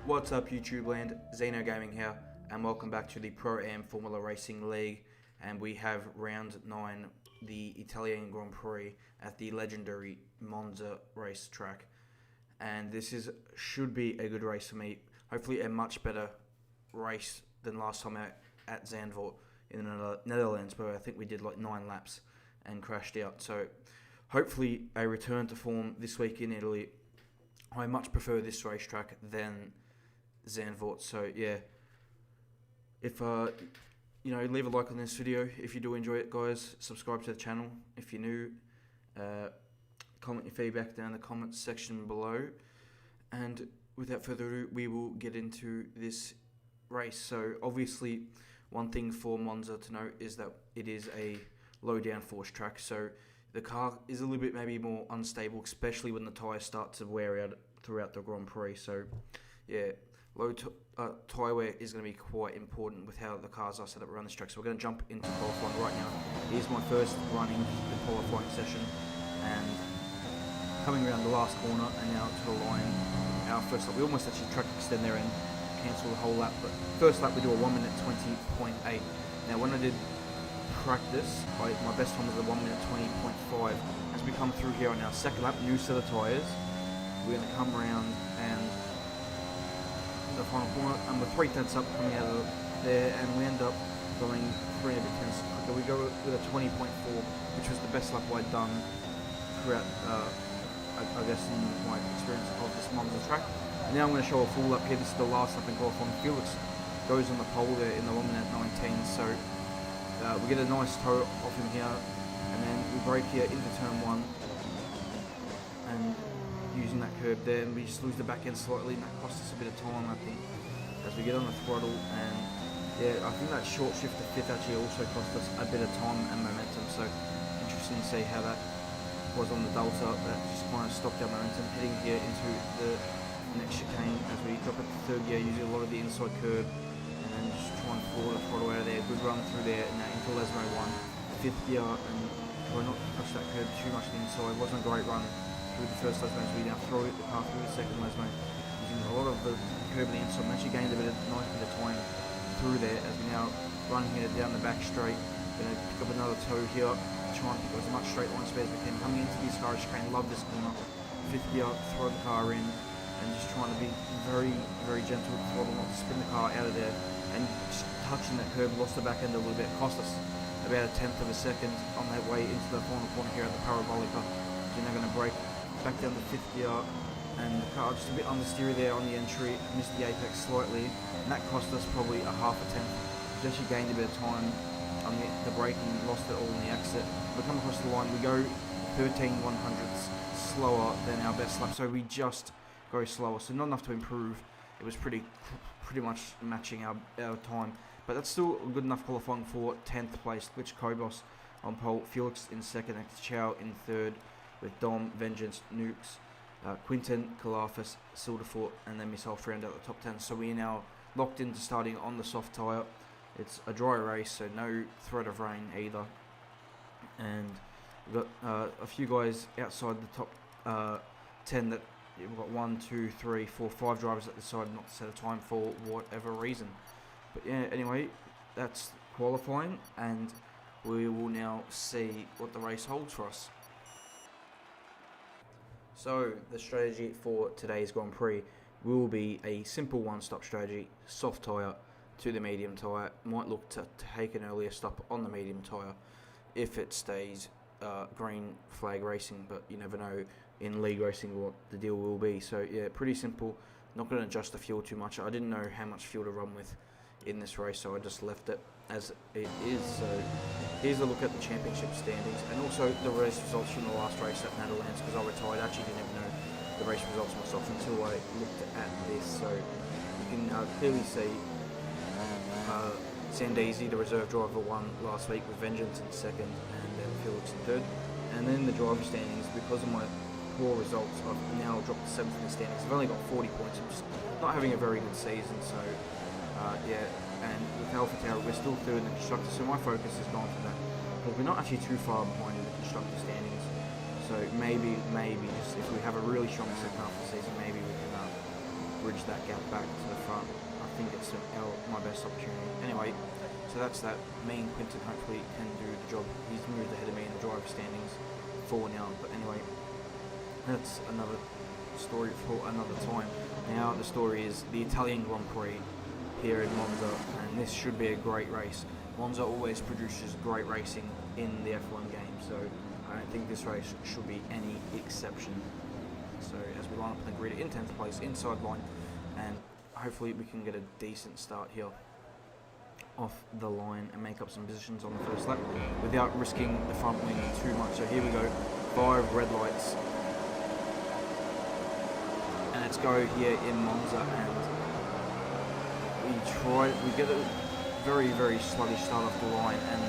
What's up YouTube land, Xeno Gaming here, and welcome back to the Pro-Am Formula Racing League, and we have round 9, the Italian Grand Prix at the legendary Monza racetrack, and this should be a good race for me, hopefully a much better race than last time at Zandvoort in the Netherlands, where I think we did like 9 laps and crashed out, so hopefully a return to form this week in Italy. I much prefer this racetrack than Zandvoort, so yeah, if leave a like on this video if you do enjoy it, guys. Subscribe to the channel if you're new. Comment your feedback down in the comments section below, and without further ado, we will get into this race. So obviously one thing for Monza to note is that it is a low downforce track, so the car is a little bit maybe more unstable, especially when the tyres start to wear out throughout the Grand Prix. So yeah, low tyre wear is going to be quite important with how the cars are set up around this track. So we're going to jump into qualifying right now. Here's my first running the qualifying session, and coming around the last corner and now to the line. Our first lap, we almost actually track extend there and cancel the whole lap, but first lap we do a 1 minute 20.8. Now when I did practice, my best time was a 1 minute 20.5. As we come through here on our second lap, new set of tyres, we're going to come around and the final corner, and we're 3/10 up coming out of there, and we end up going 3 and a bit tenths quicker. We go with a 20.4, which was the best lap I'd done throughout, I guess, in my experience of this Monza track. And now I'm going to show a full lap here. This is the last lap in qualifying. Felix goes on the pole there in the 1 minute 19, so we get a nice toe off him here, and then we brake here into turn 1, and using that curb there, and we just lose the back end slightly, and that cost us a bit of time, I think, as we get on the throttle. And yeah, I think that short shift to 5th actually also cost us a bit of time and momentum, so interesting to see how that was on the Delta. That just kind of stopped our momentum heading here into the next chicane as we drop at the 3rd gear, using a lot of the inside curb, and then just try and floor the throttle out of there. Good run through there, and now into Lesmo 1, 5th gear, and try not to touch that curb too much to the inside. It wasn't a great run through the first Lesmo, as we now throw the car through the second Lesmo, using a lot of the curb on the inside. We actually gained a nice bit of time through there as we now run here down the back straight. Going to pick up another toe here, try and pick up as much straight line speed as we can. Coming into this car chicane, love this corner. 5th gear, throw the car in, and just trying to be very, very gentle with the throttle, not to spin the car out of there. And just touching that curb, lost the back end a little bit, cost us about a 1/10 of a second on that way into the final corner here at the Parabolica. We're now going to brake back down the 5th gear, and the car just a bit understeery there on the entry, missed the apex slightly, and that cost us probably a 1/2 tenth. We actually gained a bit of time on the braking, lost it all in the exit. We come across the line, we go 13/100ths slower than our best lap, so we just go slower, so not enough to improve. It was pretty much matching our time, but that's still good enough qualifying for 10th place. Glitch Kobos on pole, Felix in 2nd, and Chow in 3rd, with Dom, Vengeance, Nukes, Quinten, Calafas, Silderfort, and then myself round out the top 10. So we are now locked into starting on the soft tyre. It's a dry race, so no threat of rain either. And we've got a few guys outside the top 10 that we've got 1, 2, 3, 4, 5 drivers that decided not to set a time for whatever reason. But yeah, anyway, that's qualifying, and we will now see what the race holds for us. So the strategy for today's Grand Prix will be a simple one-stop strategy: soft tyre to the medium tyre. Might look to take an earlier stop on the medium tyre if it stays green flag racing, but you never know in league racing what the deal will be. So yeah, pretty simple. Not going to adjust the fuel too much. I didn't know how much fuel to run with in this race, so I just left it as it is. So here's a look at the championship standings, and also the race results from the last race at Netherlands, because I retired. I actually didn't even know the race results myself until I looked at this. So you can clearly see Sandeezy, the reserve driver, won last week with Vengeance in 2nd, and then Felix in 3rd. And then the driver standings, because of my poor results, I've now dropped to 7th in the standings. I've only got 40 points. I'm just not having a very good season, so yeah. And with Alpha Tower, we're still 3rd in the constructor, so my focus has gone to that. But we're not actually too far behind in the constructor standings, so maybe just if we have a really strong second half of the season, maybe we can bridge that gap back to the front. I think it's my best opportunity. Anyway, so that's that. Me and Quinton hopefully can do the job. He's moved ahead of me in the driver standings for now. But anyway, that's another story for another time. Now the story is the Italian Grand Prix here in Monza, and this should be a great race. Monza always produces great racing in the F1 game, so I don't think this race should be any exception. So as we line up in the grid in 10th place, inside line, and hopefully we can get a decent start here off the line and make up some positions on the first lap without risking the front wing too much. So here we go, 5 red lights, and let's go here in Monza, and we get a very, very sluggish start off the line and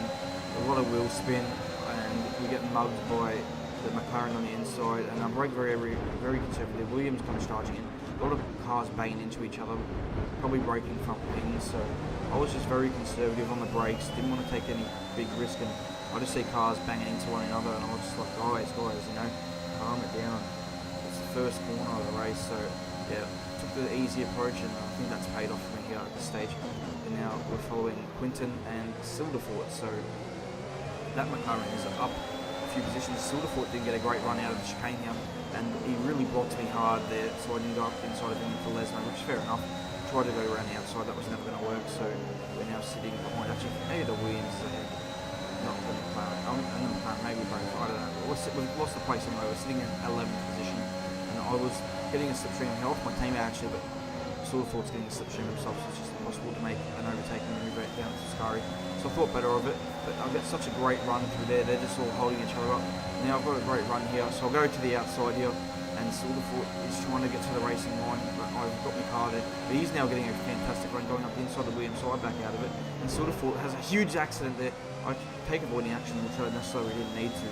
a lot of wheel spin, and we get mugged by the McLaren on the inside, and I brake very, very conservative. Williams comes charging in, a lot of cars banging into each other, probably breaking front wings, so I was just very conservative on the brakes, didn't want to take any big risk, and I just see cars banging into one another, and I was just like, guys, you know, calm it down. It's the first corner of the race, so yeah, took the easy approach, and I think that's paid off for me here at this stage. And now we're following Quinton and Silderfort, so that McLaren is up a few positions. Silderfort didn't get a great run out of the chicane here, and he really blocked me hard there, so I didn't go up inside of him for Lesmo, which is fair enough. Tried to go around the outside, that was never going to work, so we're now sitting behind, actually, maybe the Williams is ahead, not the McLaren, and the McLaren, maybe both, I don't know. We've lost the place anyway, we're sitting in 11th position, and I was getting a slipstream here off my teammate actually, but Silderfort's getting a slipstream himself, so it's just impossible to make an overtaking move down to Scari. So I thought better of it, but I've got such a great run through there, they're just all holding each other up. Now I've got a great run here, so I'll go to the outside here, and Silderfort is trying to get to the racing line, but I've got me carded. But he's now getting a fantastic run going up the inside of the Williams, so I back out of it. And Silderfort has a huge accident there. I take avoiding action, which I necessarily didn't need to,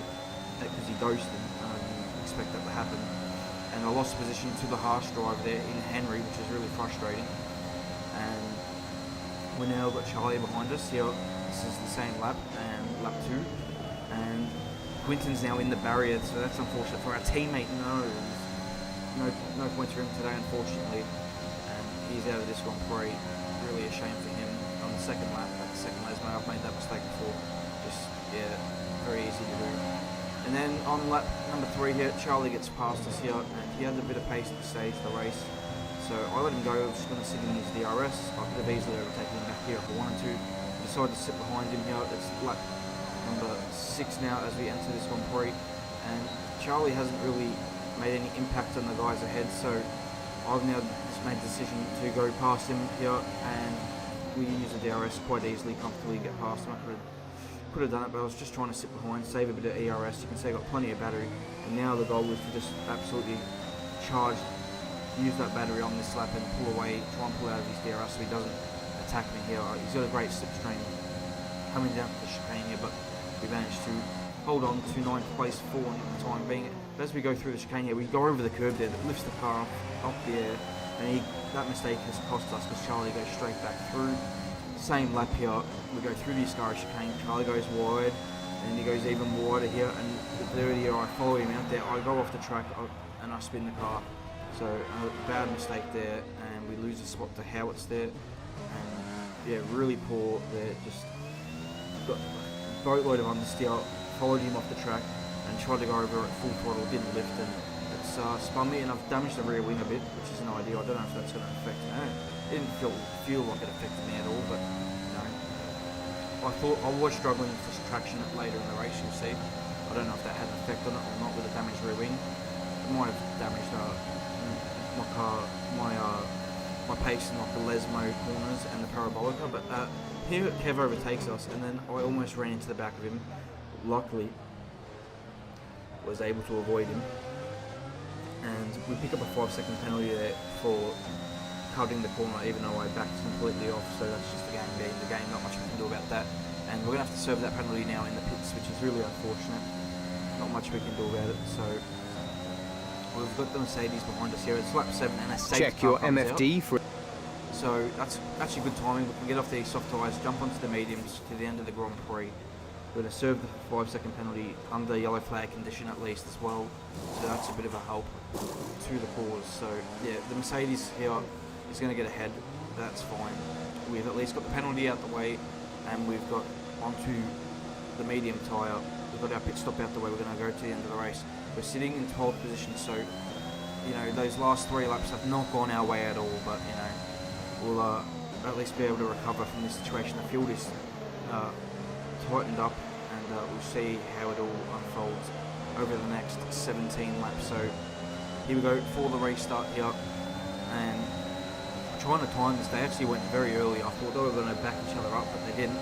because he ghosted, and I didn't expect that to happen. And I lost position to the harsh drive there in Henry, which is really frustrating. And we now got Charlie behind us here. This is the same lap, and lap 2. And Quinton's now in the barrier, so that's unfortunate for our teammate. No points for him today, unfortunately. And he's out of this Grand Prix. Really a shame for him on the second lap, at the second Lesmo. I've made that mistake before. Just, yeah, very easy to do. And then on lap number 3 here, Charlie gets past us here, and he had a bit of pace at the stage of the race. So I let him go, I was just going to sit in his DRS. I could have easily overtaken him back here if I wanted to. I decided to sit behind him here. It's lap number 6 now as we enter this Grand Prix. And Charlie hasn't really made any impact on the guys ahead, so I've now just made the decision to go past him here, and we use the DRS quite easily, comfortably get past him. I could have done it, but I was just trying to sit behind, save a bit of ERS. You can see I got plenty of battery, and now the goal was to just absolutely charge, use that battery on this lap and pull away, try and pull out of his DRS so he doesn't attack me here. He's got a great slipstream coming down to the chicane here, but we managed to hold on to 9th place for the time being. But as we go through the chicane here, we go over the curb there that lifts the car up the air, and that mistake has cost us because Charlie goes straight back through. Same lap here, we go through the Ascari chicane, Charlie goes wide, and he goes even wider here, and the third here I follow him out there, I go off the track and I spin the car. So a bad mistake there, and we lose the spot to Howards there, and yeah, really poor there, just got a boatload of understeer, followed him off the track and tried to go over at full throttle, didn't lift, and it's spun me, and I've damaged the rear wing a bit, which isn't ideal. I don't know if that's going to affect me. It didn't feel like it affected me at all, but you know, I thought I was struggling for traction later in the race, you'll see. I don't know if that had an effect on it or not with a damaged rear wing. It might have damaged my car, my pace in like the Lesmo corners and the Parabolica, but here Kev overtakes us, and then I almost ran into the back of him. Luckily, was able to avoid him, and we pick up a 5-second penalty there for cutting the corner, even though I backed completely off. So that's just the game being the game. Not much we can do about that, and we're gonna have to serve that penalty now in the pits, which is really unfortunate. Not much we can do about it. So we've got the Mercedes behind us here. It's lap 7, and a safety check your MFD out. So that's actually good timing. We can get off the soft tyres, jump onto the mediums to the end of the Grand Prix. We're going to serve the 5-second penalty under yellow flag condition at least as well. So that's a bit of a help to the cause. So yeah, the Mercedes here He's going to get ahead. That's fine. We've at least got the penalty out the way, and we've got onto the medium tyre. We've got our pit stop out the way. We're going to go to the end of the race. We're sitting in 12th position, so those last 3 laps have not gone our way at all. But we'll at least be able to recover from this situation. The field is tightened up, and we'll see how it all unfolds over the next 17 laps. So here we go for the restart here, and trying to time this. They actually went very early. I thought they were going to back each other up, but they didn't.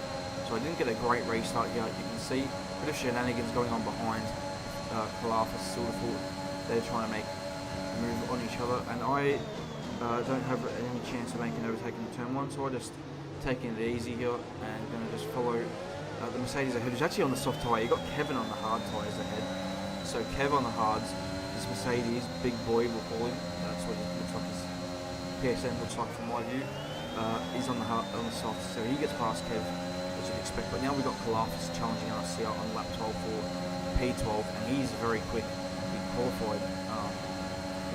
So I didn't get a great restart here. You can see a bit of shenanigans going on behind PAFR, Silverfoot. They're trying to make a move on each other, and I don't have any chance of making overtaking turn 1, so I just taking it easy here and going to just follow the Mercedes ahead, who's actually on the soft tyre. You got Kevin on the hard tyres ahead. So Kev on the hards, this Mercedes, big boy, we'll call him. That's what he looks like. His PSN looks like from my view. He's on the soft, so he gets past Kev, as you'd expect. But now we've got Kalafis challenging us here on lap 12 for P12, and he's very quick. He qualified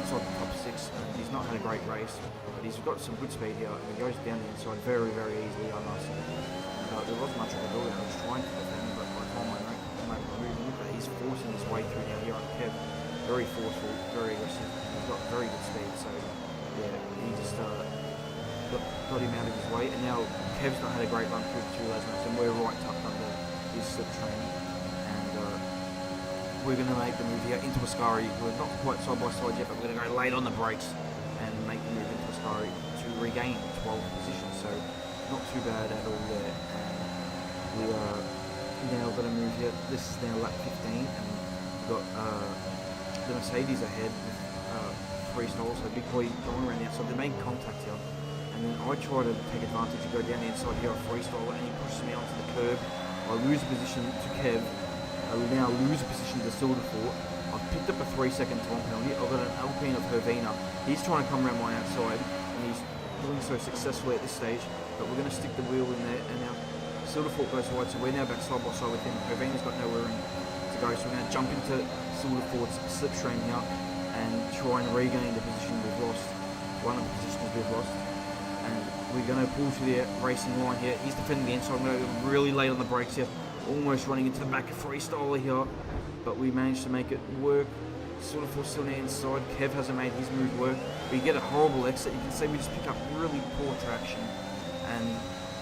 inside the top 6, and he's not had a great race, but he's got some good speed here, and he goes down the inside very, very easily on us. And there wasn't much I could do. I was trying to defend him, but by the time I make the move, look at he's forcing his way through now here on Kev. Very forceful, very aggressive. He's got very good speed, so yeah, he just got him out of his way. And now Kev's not had a great run through the 2 Lesmos, and we're right tucked under his slip train. And we're going to make the move here into Ascari. We're not quite side by side yet, but we're going to go late on the brakes and make the move into Ascari to regain 12th position. So not too bad at all there. And we are now going to move here. This is now lap 15, and we've got the Mercedes ahead with freestyle, so big boy going around the outside. They're making contact here, and then I try to take advantage and go down the inside here on freestyle, and he pushes me onto the curb. I lose a position to Kev. I will now lose a position to Silverfoot. I've picked up a 3-second time penalty. I've got an Alpine of Hervina. He's trying to come around my outside, and he's doing so successfully at this stage, but we're going to stick the wheel in there, and now Silverfoot goes wide, so we're now back side by side with him. Hervina's got nowhere to go, so we're going to jump into Silverfoot's slipstream here and try and regain the position we've lost, one of the positions we've lost. And we're going to pull to the racing line here. He's defending the inside. I'm going to go really late on the brakes here, almost running into the back of freestyler here, but we managed to make it work. Silverfoot still on the inside. Kev hasn't made his move work. We get a horrible exit. You can see we just pick up really poor traction, and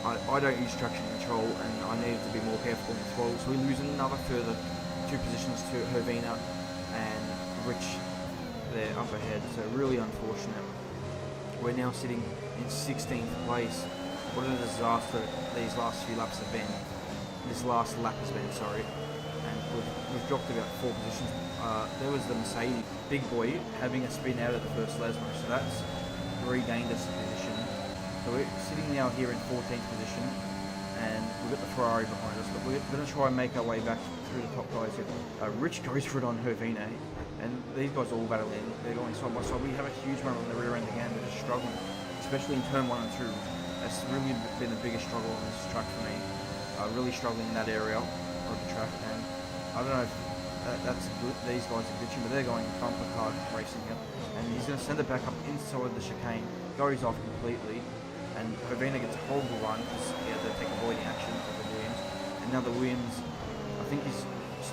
I don't use traction control, and I needed to be more careful in the throttle, so we lose another further 2 positions to Hervina and Rich there up ahead, so really unfortunate. We're now sitting in 16th place. What a disaster these last few laps have been. This last lap has been, sorry. And we've dropped about 4 positions. There was the Mercedes, big boy, having a spin out of the first Lesmo, so that's regained us a position. So we're sitting now here in 14th position, and we've got the Ferrari behind us, but we're going to try and make our way back through the top guys here. Rich goes for it on Hervina, and these guys are all battling. They're going side by side. We have a huge run on the rear end again. They're just struggling, especially in turn 1 and 2. That's really been the biggest struggle on this track for me. Really struggling in that area of the track, and I don't know if that's good. These guys are glitching, but they're going bumper car racing here, and he's going to send it back up inside the chicane, goes off completely, and Hervina gets a horrible run because they take avoiding action of the Williams, and now the Williams, I think he's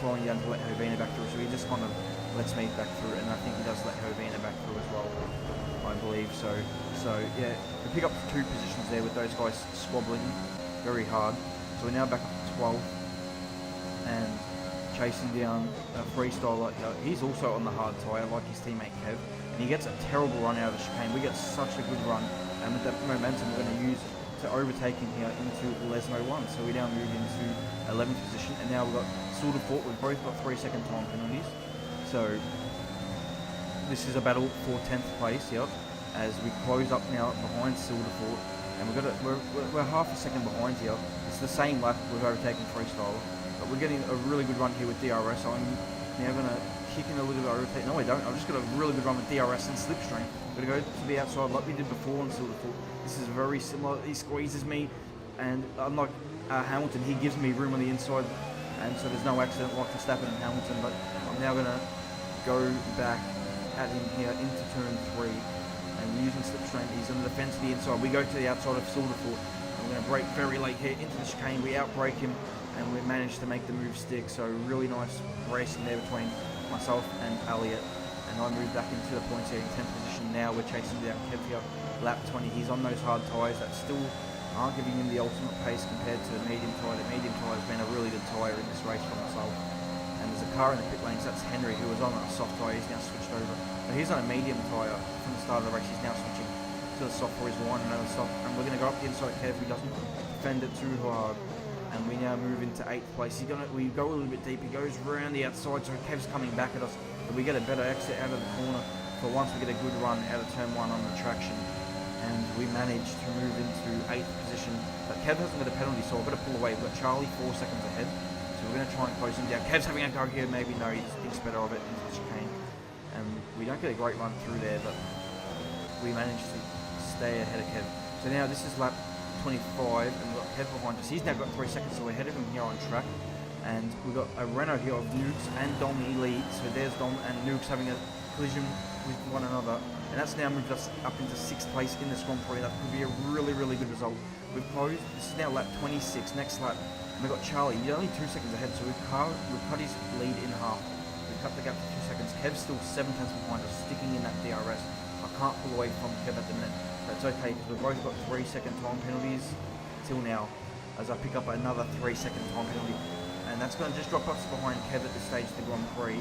slowing down to let Hervina back through, so he just kind of lets me back through, and I think he does let Hervina back through as well, I believe. So yeah, we pick up 2 positions there with those guys squabbling very hard. So we're now back up to 12 and chasing down a freestyler. He's also on the hard tyre like his teammate Kev, and he gets a terrible run out of the chicane. We get such a good run, and with that momentum we're going to use to overtake him here into Lesmo 1. So we now move into 11th position, and now we've got Silverfoot. We've both got 3-second time penalties. So this is a battle for 10th place here, as we close up now behind Silverfoot, and we're half a second behind here. It's the same lap we've overtaken freestyle, but we're getting a really good run here with DRS. I'm now going to kick in a little bit of overtake. No, I don't. I've just got a really good run with DRS and slipstream. We're going to go to the outside like we did before on Silverfoot. This is very similar. He squeezes me, and unlike Hamilton, he gives me room on the inside, and so there's no accident like Verstappen and Hamilton. But I'm now going to go back at him here into turn 3, and we're using slipstream. He's on the defence to the inside. We go to the outside of Silverfoot. We're going to brake very late here into the chicane. We outbrake him, and we managed to make the move stick. So really nice racing there between myself and Elliot. And I moved back into the points here in 10th position. Now we're chasing down Kev here, lap 20. He's on those hard tyres that still aren't giving him the ultimate pace compared to the medium tyre. The medium tyre has been a really good tyre in this race for myself. And there's a car in the pit lanes, that's Henry, who was on a soft tyre. He's now switched over. But he's on a medium tyre from the start of the race. He's now switching to the soft for his one, another soft. And we're going to go up the inside Kev, who doesn't defend it too hard. And we now move into 8th place. We go a little bit deep. He goes around the outside, so Kev's coming back at us. But we get a better exit out of the corner. For once, we get a good run out of turn 1 on the traction. And we managed to move into 8th position. But Kev hasn't got a penalty, so I've got to pull away. We've got Charlie 4 seconds ahead. So we're going to try and close him down. Kev's having a go here, maybe no, he thinks better of it into the chicane. And we don't get a great run through there, but we managed to stay ahead of Kev. So now this is lap 25, and we've got Kev behind us. He's now got 3 seconds, so we're ahead of him here on track. And we've got a Renault here of Nukes and Dom lead. So there's Dom and Nukes having a collision with one another. And that's now moved us up into 6th place in this Grand Prix. That could be a really, really good result. We've closed, this is now lap 26, next lap. And we've got Charlie, he's only 2 seconds ahead, so we've cut his lead in half. We've cut the gap to 2 seconds. Kev's still 7 tenths behind us, sticking in that DRS. I can't pull away from Kev at the minute. But it's okay, because we've both got 3-second time penalties till now, as I pick up another 3-second time penalty. And that's going to just drop us behind Kev at this stage of the Grand Prix.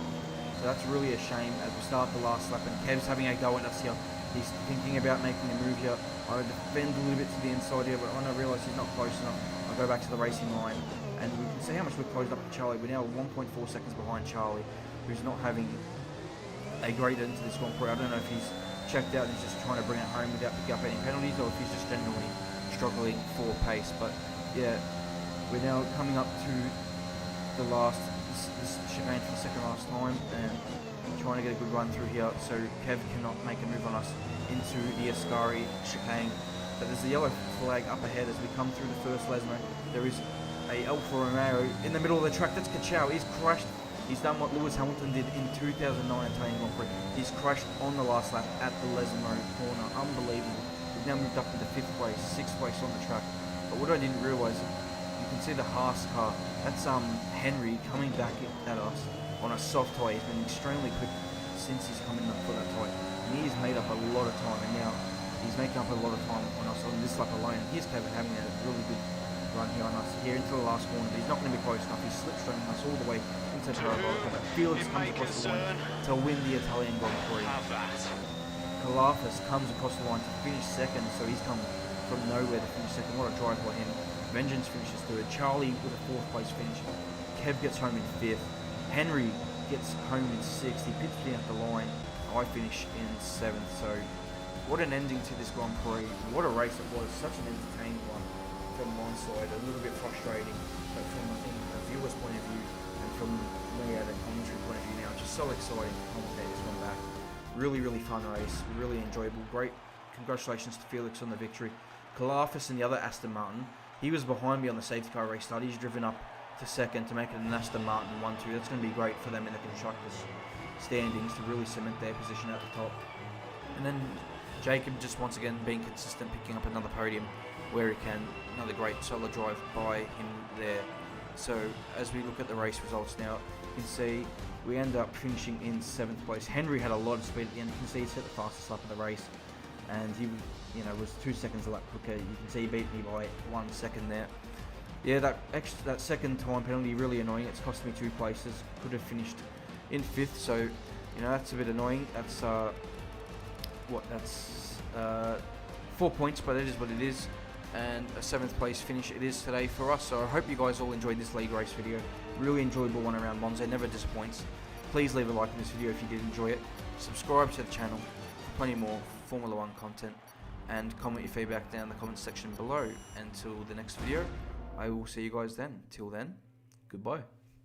So that's really a shame as we start the last lap, and Kev's having a go at us here. He's thinking about making a move here. I defend a little bit to the inside here, but when I realise he's not close enough, I go back to the racing line. And we can see how much we've closed up to Charlie. We're now 1.4 seconds behind Charlie, who's not having a great end to this Grand Prix. I don't know if he's checked out and he's just trying to bring it home without picking up any penalties, or if he's just generally struggling for pace. But yeah, we're now coming up to the last this chicane for the second last time, and trying to get a good run through here so Kev cannot make a move on us into the Ascari chicane. But there's a yellow flag up ahead as we come through the first Lesmo. There is a Alfa Romeo in the middle of the track. That's Kachow. He's crashed. He's done what Lewis Hamilton did in 2009 Grand Prix. He's crashed on the last lap at the Lesmo corner. Unbelievable. We've now moved up into 5th place, 6th place on the track. But what I didn't realise, you can see the Haas car. That's Henry coming back at us on a soft tyre. He's been extremely quick since he's come in for that tyre. And he's made up a lot of time, and now he's making up a lot of time on us on this lap alone. Here's Kevin having a really good run here on us, here into the last corner, but he's not going to be close enough. He's slipstreaming us all the way into Parabolica. Felix comes across the line to win the Italian Grand Prix. Kalafis comes across the line to finish second, so he's come from nowhere to finish second. What a drive by him. Vengeance finishes third. Charlie with a 4th place finish. Kev gets home in 5th. Henry gets home in 6th. He pits me at the line. I finish in 7th. So what an ending to this Grand Prix. What a race it was. Such an entertaining one from my side. A little bit frustrating, but from I think a viewer's point of view and from me at a commentary point of view now, just so exciting to commentate this one back. Really, really fun race. Really enjoyable. Great. Congratulations to Felix on the victory. Kalafis and the other Aston Martin. He was behind me on the safety car restart. He's driven up to second to make it an Aston Martin 1-2. That's going to be great for them in the constructors' standings to really cement their position at the top. And then Jacob just once again being consistent, picking up another podium where he can. Another great solid drive by him there. So as we look at the race results now, you can see we end up finishing in 7th place. Henry had a lot of speed at the end. You can see he set the fastest lap of the race, and he was 2 seconds a lap quicker. You can see he beat me by 1 second there. Yeah, that second time penalty really annoying. It's cost me 2 places. Could have finished in 5th, so that's a bit annoying. That's 4 points, but it is what it is. And a 7th place finish it is today for us. So I hope you guys all enjoyed this league race video. Really enjoyable one around Monza. Never disappoints. Please leave a like on this video if you did enjoy it. Subscribe to the channel for plenty more Formula 1 content. And comment your feedback down in the comments section below. Until the next video, I will see you guys then. Till then, goodbye.